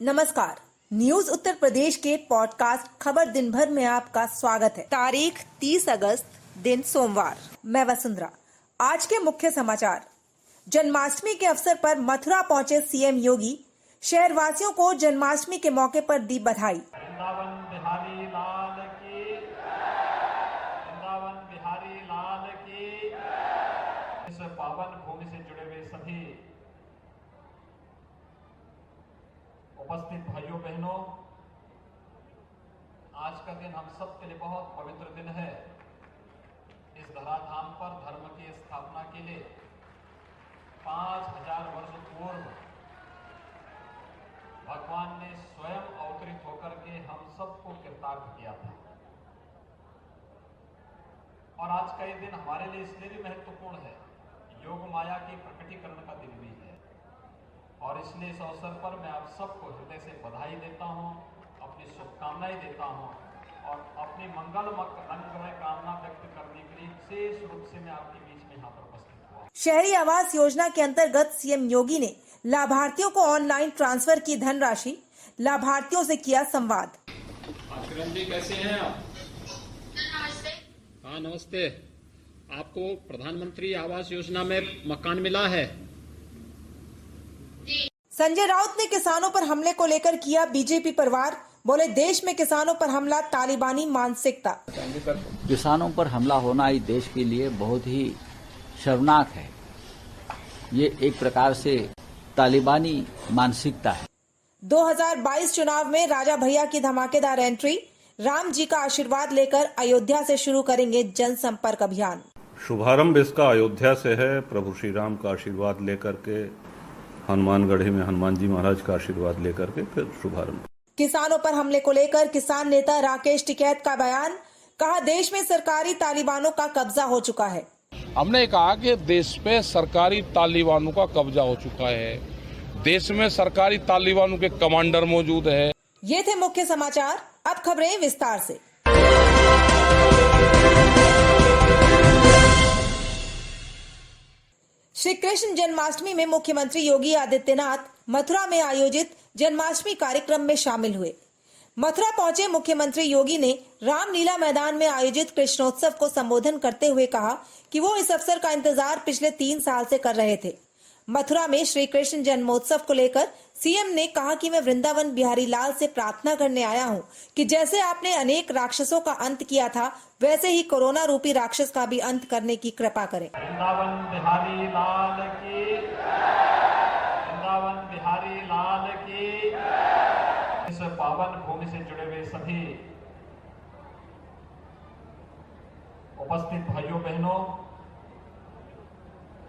नमस्कार। न्यूज उत्तर प्रदेश के पॉडकास्ट खबर दिन भर में आपका स्वागत है। तारीख 30 अगस्त, दिन सोमवार। मैं वसुंधरा। आज के मुख्य समाचार। जन्माष्टमी के अवसर पर मथुरा पहुंचे सीएम योगी। शहरवासियों को जन्माष्टमी के मौके पर दी बधाई। वृंदावन बिहारी लाल की, वृंदावन बिहारी लाल की। इस पावन भूमि से जुड़े हुए सभी उपस्थित भाइयों बहनों, आज का दिन हम सब के लिए बहुत पवित्र दिन है। इस धराधाम पर धर्म की स्थापना के लिए 5000 वर्ष पूर्व भगवान ने स्वयं अवतरित होकर के हम सबको कृतार्थ किया था। और आज का ये दिन हमारे लिए इसलिए भी महत्वपूर्ण है, योग माया के प्रकटीकरण का दिन भी है। और इसलिए इस अवसर पर मैं आप सबको हृदय से बधाई देता हूं, अपनी शुभकामनाएं देता हूं और अपनी मंगलमय रंगमय कामना व्यक्त करने के लिए विशेष रूप से मैं आपके बीच में यहाँ पर उपस्थित हुआ। शहरी आवास योजना के अंतर्गत सीएम योगी ने लाभार्थियों को ऑनलाइन ट्रांसफर की धनराशि। लाभार्थियों से किया संवाद। किरण जी, कैसे हैं आप? नमस्ते। हाँ नमस्ते। आपको प्रधानमंत्री आवास योजना में मकान मिला है? संजय राउत ने किसानों पर हमले को लेकर किया बीजेपी परवार। बोले, देश में किसानों पर हमला तालिबानी मानसिकता। किसानों पर हमला होना इस देश के लिए बहुत ही शर्मनाक है। ये एक प्रकार से तालिबानी मानसिकता है। 2022 चुनाव में राजा भैया की धमाकेदार एंट्री। राम जी का आशीर्वाद लेकर अयोध्या से शुरू करेंगे जनसंपर्क अभियान। शुभारंभ इसका अयोध्या से है। प्रभु श्री राम का आशीर्वाद लेकर के, हनुमानगढ़ी में हनुमान जी महाराज का आशीर्वाद लेकर के फिर शुभारंभ। किसानों पर हमले को लेकर किसान नेता राकेश टिकैत का बयान। कहा, देश में सरकारी तालिबानों का कब्जा हो चुका है। हमने कहा कि देश पे सरकारी तालिबानों का कब्जा हो चुका है। देश में सरकारी तालिबानों के कमांडर मौजूद है। ये थे मुख्य समाचार। अब खबरें विस्तार से। श्री कृष्ण जन्माष्टमी में मुख्यमंत्री योगी आदित्यनाथ मथुरा में आयोजित जन्माष्टमी कार्यक्रम में शामिल हुए। मथुरा पहुंचे मुख्यमंत्री योगी ने रामलीला मैदान में आयोजित कृष्णोत्सव को संबोधन करते हुए कहा कि वो इस अवसर का इंतजार पिछले 3 साल से कर रहे थे। मथुरा में श्री कृष्ण जन्मोत्सव को लेकर सीएम ने कहा कि मैं वृंदावन बिहारी लाल से प्रार्थना करने आया हूं कि जैसे आपने अनेक राक्षसों का अंत किया था, वैसे ही कोरोना रूपी राक्षस का भी अंत करने की कृपा करें। वृंदावन बिहारी लाल की, वृंदावन बिहारी लाल की। इस पावन भूमि से जुड़े हुए सभी उपस्थित भाइयों बहनों,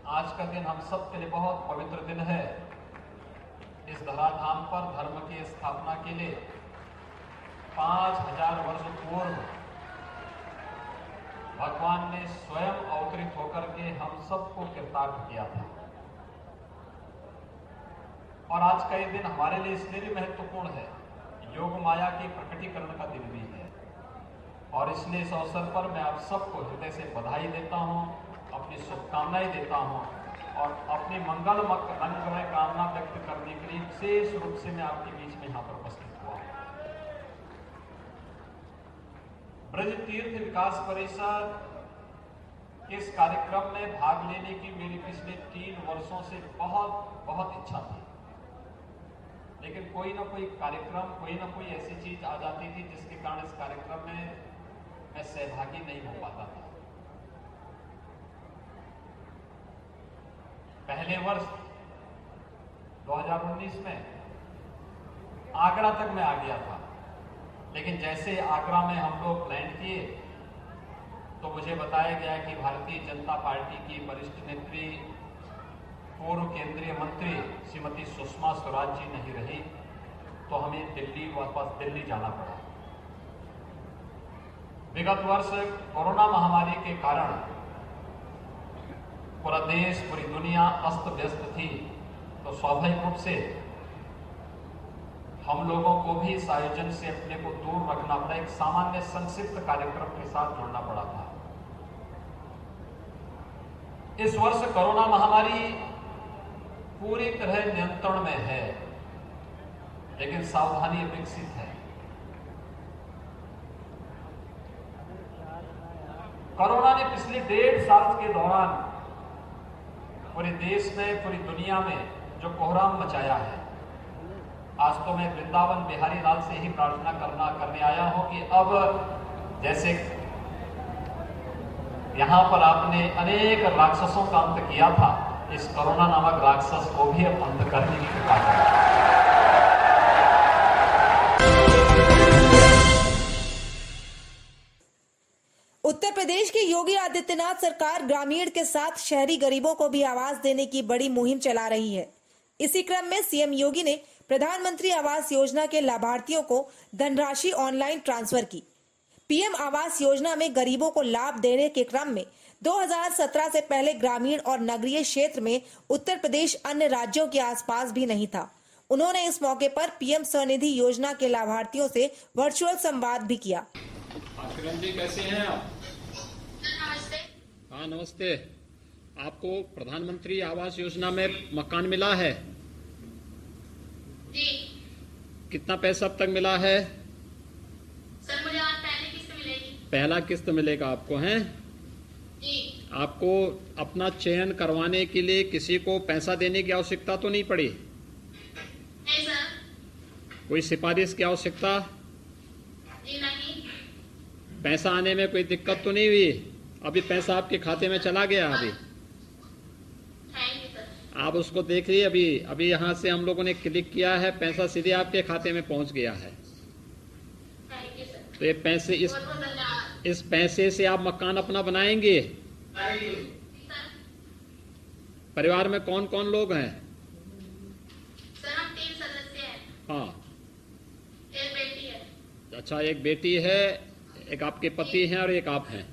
आज का दिन हम सब के लिए बहुत पवित्र दिन है। इस धराधाम पर धर्म की स्थापना के लिए 5000 वर्ष पूर्व भगवान ने स्वयं अवतरित होकर के हम सबको कृतार्थ किया था। और आज का ये दिन हमारे लिए इसलिए भी महत्वपूर्ण है, योग माया के प्रकटीकरण का दिन भी है। और इसलिए इस अवसर पर मैं आप सबको हृदय से बधाई देता हूं, अपनी शुभकामनाएं देता हूं और अपनी मंगलमय रंगमय कामना व्यक्त करने के लिए विशेष रूप से मैं आपके बीच में यहाँ पर उपस्थित हुआ। ब्रज तीर्थ विकास परिषद के इस कार्यक्रम में भाग लेने की मेरी पिछले 3 वर्षों से बहुत इच्छा थी, लेकिन कोई ना कोई कार्यक्रम, कोई ना कोई ऐसी चीज आ जाती थी जिसके कारण इस कार्यक्रम में मैं सहभागी नहीं हो पाता था। पहले वर्ष 2019 में आगरा तक मैं आ गया था, लेकिन जैसे आगरा में हम लोग लैंड किए तो मुझे बताया गया कि भारतीय जनता पार्टी की वरिष्ठ नेत्री, पूर्व केंद्रीय मंत्री श्रीमती सुषमा स्वराज जी नहीं रही, तो हमें वापस दिल्ली जाना पड़ा। विगत वर्ष कोरोना महामारी के कारण पूरा देश, पूरी दुनिया अस्त व्यस्त थी, तो स्वाभाविक रूप से हम लोगों को भी इस आयोजन से अपने को दूर रखना पड़ा। एक सामान्य संक्षिप्त कार्यक्रम के साथ जुड़ना पड़ा था। इस वर्ष कोरोना महामारी पूरी तरह नियंत्रण में है। लेकिन सावधानी विकसित है। कोरोना ने पिछले 1.5 साल के दौरान पूरे देश में, पूरी दुनिया में जो कोहराम मचाया है, आज तो मैं वृंदावन बिहारी लाल से ही प्रार्थना करने आया हूं कि अब जैसे यहां पर आपने अनेक राक्षसों का अंत किया था, इस कोरोना नामक राक्षस को भी अब अंत करने की कृपा करें। उत्तर प्रदेश की योगी आदित्यनाथ सरकार ग्रामीण के साथ शहरी गरीबों को भी आवास देने की बड़ी मुहिम चला रही है। इसी क्रम में सीएम योगी ने प्रधानमंत्री आवास योजना के लाभार्थियों को धनराशि ऑनलाइन ट्रांसफर की। पीएम आवास योजना में गरीबों को लाभ देने के क्रम में 2017 से पहले ग्रामीण और नगरीय क्षेत्र में उत्तर प्रदेश अन्य राज्यों के आसपास भी नहीं था। उन्होंने इस मौके पर पीएम स्वनिधि योजना के लाभार्थियों से वर्चुअल संवाद भी किया। किरण जी, कैसे हैं आप? नमस्ते। हाँ, नमस्ते। आपको प्रधानमंत्री आवास योजना में मकान मिला है? जी कितना पैसा अब तक मिला है? सर, मुझे आज पहली किस्त मिलेगी। पहला किस्त मिलेगा आपको, हैं? जी आपको अपना चयन करवाने के लिए किसी को पैसा देने की आवश्यकता तो नहीं पड़ी? नहीं सर। कोई सिफारिश की आवश्यकता? जी नहीं। पैसा आने में कोई दिक्कत तो नहीं हुई? अभी पैसा आपके खाते में चला गया? अभी थैंक यू सर। आप उसको देख लीजिए। अभी यहाँ से हम लोगों ने क्लिक किया है, पैसा सीधे आपके खाते में पहुंच गया है। Thank you sir. तो ये पैसे, बहुत बहुत धन्यवाद। इस पैसे से आप मकान अपना बनाएंगे। जी सर। परिवार में कौन कौन लोग हैं? सर, हम 3 सदस्य हैं। हाँ, एक बेटी है। अच्छा, एक बेटी है, एक आपके पति हैं और एक आप हैं।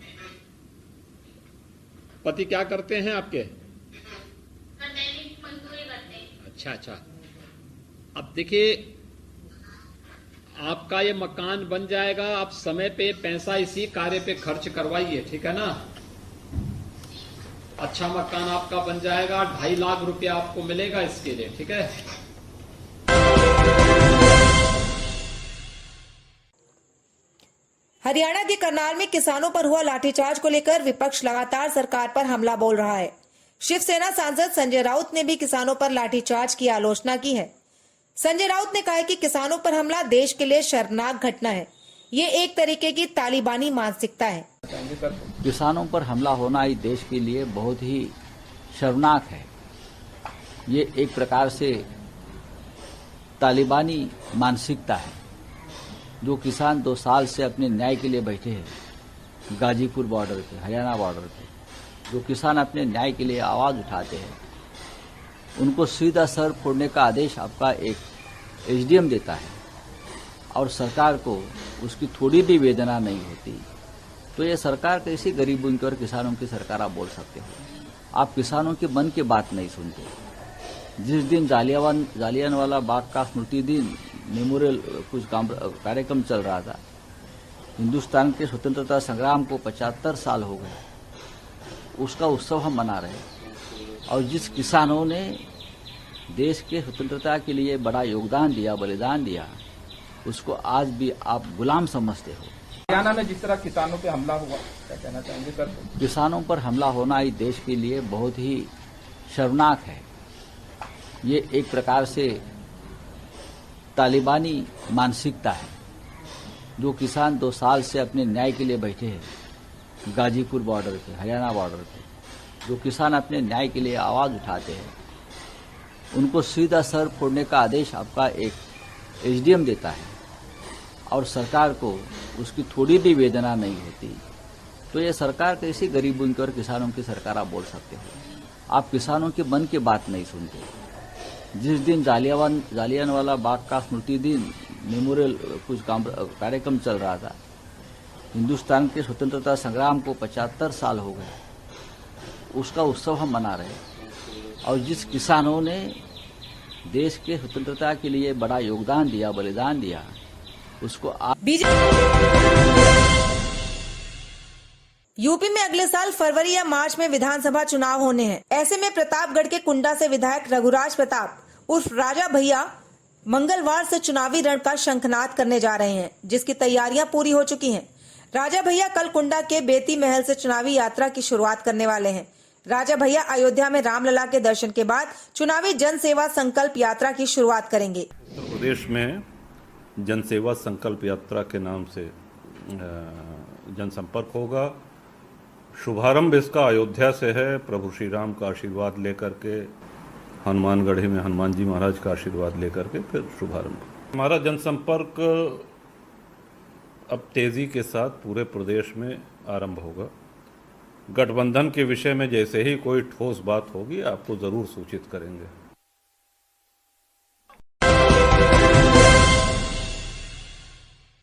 पति क्या करते हैं आपके? दैनिक मजदूरी करते हैं। अच्छा। अब देखिए, आपका ये मकान बन जाएगा। आप समय पे पैसा इसी कार्य पे खर्च करवाइए, ठीक है ना? अच्छा मकान आपका बन जाएगा। 2.5 लाख रुपया आपको मिलेगा इसके लिए, ठीक है? हरियाणा के करनाल में किसानों पर हुआ लाठीचार्ज को लेकर विपक्ष लगातार सरकार पर हमला बोल रहा है। शिवसेना सांसद संजय राउत ने भी किसानों पर लाठीचार्ज की आलोचना की है। संजय राउत ने कहा है कि किसानों पर हमला देश के लिए शर्मनाक घटना है। ये एक तरीके की तालिबानी मानसिकता है। किसानों पर हमला होना ही देश के लिए बहुत ही शर्मनाक है। ये एक प्रकार से तालिबानी मानसिकता है। जो किसान 2 साल से अपने न्याय के लिए बैठे हैं, गाजीपुर बॉर्डर पे, हरियाणा बॉर्डर पे, जो किसान अपने न्याय के लिए आवाज उठाते हैं, उनको सीधा सर फोड़ने का आदेश आपका एक एसडीएम देता है और सरकार को उसकी थोड़ी भी वेदना नहीं होती, तो ये सरकार कैसी गरीबों की और किसानों की सरकार आप बोल सकते हो? आप किसानों के मन की बात नहीं सुनते। जिस दिन जालियांवाला बाग का स्मृति दिन मेमोरियल कुछ कार्यक्रम चल रहा था, हिंदुस्तान के स्वतंत्रता संग्राम को 75 साल हो गए, उसका उत्सव हम मना रहे हैं। और जिस किसानों ने देश के स्वतंत्रता के लिए बड़ा योगदान दिया, बलिदान दिया, उसको आज भी आप गुलाम समझते हो। हरियाणा में जिस तरह किसानों पे हमला हुआ, क्या कहना चाहेंगे सर? किसानों पर हमला होना ही देश के लिए बहुत ही शर्मनाक है। ये एक प्रकार से तालिबानी मानसिकता है। जो किसान 2 साल से अपने न्याय के लिए बैठे हैं, गाजीपुर बॉर्डर पे, हरियाणा बॉर्डर पे, जो किसान अपने न्याय के लिए आवाज उठाते हैं, उनको सीधा सर फोड़ने का आदेश आपका एक एसडीएम देता है और सरकार को उसकी थोड़ी भी वेदना नहीं होती, तो ये सरकार कैसी गरीबों की और किसानों की सरकार आप बोल सकते हो? आप किसानों के मन की बात नहीं सुनते। जिस दिन जालियांवाला बाग का स्मृति दिन मेमोरियल कुछ कार्यक्रम चल रहा था, हिंदुस्तान के स्वतंत्रता संग्राम को 75 साल हो गए, उसका उत्सव हम मना रहे हैं। और जिस किसानों ने देश के स्वतंत्रता के लिए बड़ा योगदान दिया, बलिदान दिया, उसको यूपी में अगले साल फरवरी या मार्च में विधानसभा चुनाव होने हैं। ऐसे में प्रतापगढ़ के कुंडा से विधायक रघुराज प्रताप उर्फ राजा भैया मंगलवार से चुनावी रण का शंखनाद करने जा रहे हैं, जिसकी तैयारियां पूरी हो चुकी हैं। राजा भैया कल कुंडा के बेती महल से चुनावी यात्रा की शुरुआत करने वाले हैं। राजा भैया अयोध्या में रामलला के दर्शन के बाद चुनावी जनसेवा संकल्प यात्रा की शुरुआत करेंगे। उत्तर प्रदेश में जनसेवा संकल्प यात्रा के नाम से जनसंपर्क होगा। शुभारंभ इसका अयोध्या से है। प्रभु श्री राम का आशीर्वाद लेकर के, हनुमानगढ़ी में हनुमान जी महाराज का आशीर्वाद लेकर के फिर शुभारंभ। हमारा जनसंपर्क अब तेजी के साथ पूरे प्रदेश में आरंभ होगा। गठबंधन के विषय में जैसे ही कोई ठोस बात होगी आपको जरूर सूचित करेंगे।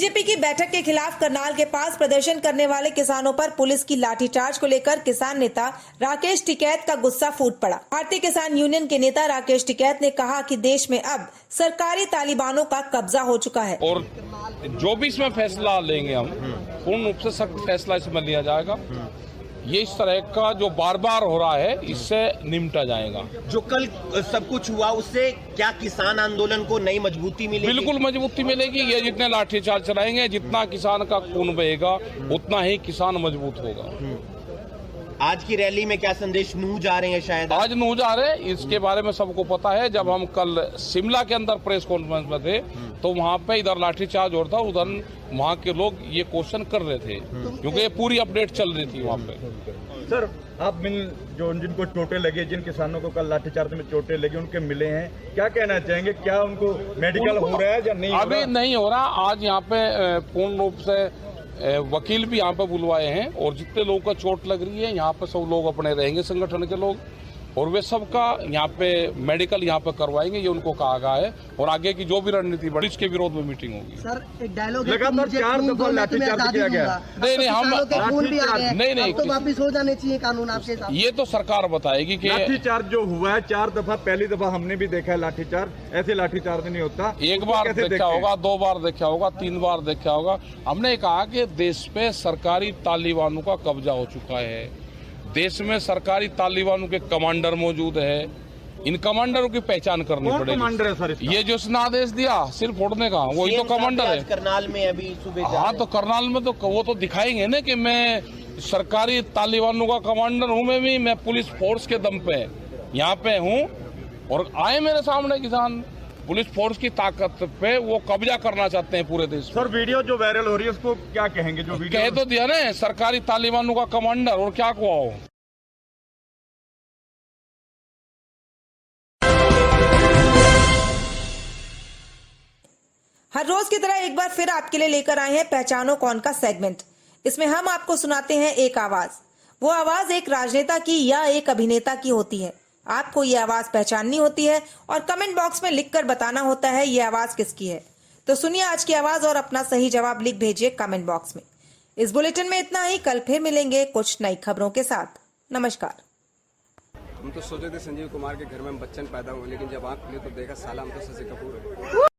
बीजेपी की बैठक के खिलाफ करनाल के पास प्रदर्शन करने वाले किसानों पर पुलिस की लाठीचार्ज को लेकर किसान नेता राकेश टिकैत का गुस्सा फूट पड़ा। भारतीय किसान यूनियन के नेता राकेश टिकैत ने कहा कि देश में अब सरकारी तालिबानों का कब्जा हो चुका है और जो भी इसमें फैसला लेंगे हम पूर्ण रूप से सख्त फैसला इसमें लिया जाएगा। ये इस तरह का जो बार बार हो रहा है इससे निपटा जाएगा। जो कल सब कुछ हुआ उससे क्या किसान आंदोलन को नई मजबूती मिलेगी? बिल्कुल मजबूती मिलेगी। ये जितने लाठीचार्ज चलाएंगे, जितना किसान का खून बहेगा उतना ही किसान मजबूत होगा। आज की रैली में क्या संदेश नूह जा रहे हैं? शायद आज नूह जा रहे हैं, इसके बारे में सबको पता है। जब हम कल शिमला के अंदर प्रेस कॉन्फ्रेंस में थे तो वहाँ पे इधर लाठीचार्ज हो रहा था, उधर वहाँ के लोग ये क्वेश्चन कर रहे थे क्योंकि ये पूरी अपडेट चल रही थी वहाँ पे। सर, आप जो जिनको चोटें लगी, जिन किसानों को कल लाठीचार्ज में चोटें लगी, उनके मिले हैं, क्या कहना चाहेंगे? क्या उनको मेडिकल हो रहा है या नहीं? अभी नहीं हो रहा। आज यहाँ पे पूर्ण रूप से वकील भी यहाँ पे बुलवाए हैं और जितने लोगों का चोट लग रही है यहाँ पे सब लोग अपने रहेंगे, संगठन के लोग, और वे सबका यहाँ पे मेडिकल यहाँ पे करवाएंगे, ये उनको कहा गया है। और आगे की जो भी रणनीति बढ़ी इसके विरोध में मीटिंग होगी। सर, एक डायलॉग लगातार 4 दफा लाठीचार्ज किया गया। नहीं हम नहीं तो वापिस हो जाने चाहिए कानून आपके साथ। ये तो सरकार बताएगी कि लाठीचार्ज जो हुआ है 4 दफा, पहली दफा हमने भी देखा है लाठीचार्ज, ऐसे लाठीचार्ज नहीं होता। एक बार देखा होगा, 2 बार देखा होगा, 3 बार देखा होगा। हमने कहा कि देश पे सरकारी तालिबानों का कब्जा हो चुका है। देश में सरकारी तालिबानों के कमांडर मौजूद है। इन कमांडरों की पहचान करनी पड़ेगी। कमांडर है सर? ये जो इसने आदेश दिया सिर्फ फोड़ने का, वही तो कमांडर है। करनाल में अभी सुबह हाँ, तो करनाल में तो वो तो दिखाएंगे ना कि मैं सरकारी तालिबानों का कमांडर हूँ। मैं भी, मैं पुलिस फोर्स के दम पे यहाँ पे हूँ और आए मेरे सामने किसान पुलिस फोर्स की ताकत पे वो कब्जा करना चाहते हैं पूरे देश। सर, वीडियो जो वायरल हो रही है उसको क्या कहेंगे? जो वीडियो कह तो दिया ना, सरकारी तालिबानों का कमांडर, और क्या हुआ हो। हर रोज की तरह एक बार फिर आपके लिए लेकर आए हैं पहचानो कौन का सेगमेंट। इसमें हम आपको सुनाते हैं एक आवाज। वो आवाज एक राजनेता की या एक अभिनेता की होती है। आपको ये आवाज पहचाननी होती है और कमेंट बॉक्स में लिखकर बताना होता है ये आवाज किसकी है। तो सुनिए आज की आवाज और अपना सही जवाब लिख भेजिए कमेंट बॉक्स में। इस बुलेटिन में इतना ही। कल फिर मिलेंगे कुछ नई खबरों के साथ। नमस्कार। हम तो सोचे थे संजीव कुमार के घर में बच्चन पैदा हुए, लेकिन जब आँख खुली तो देखा साला हम तो शशि कपूर है।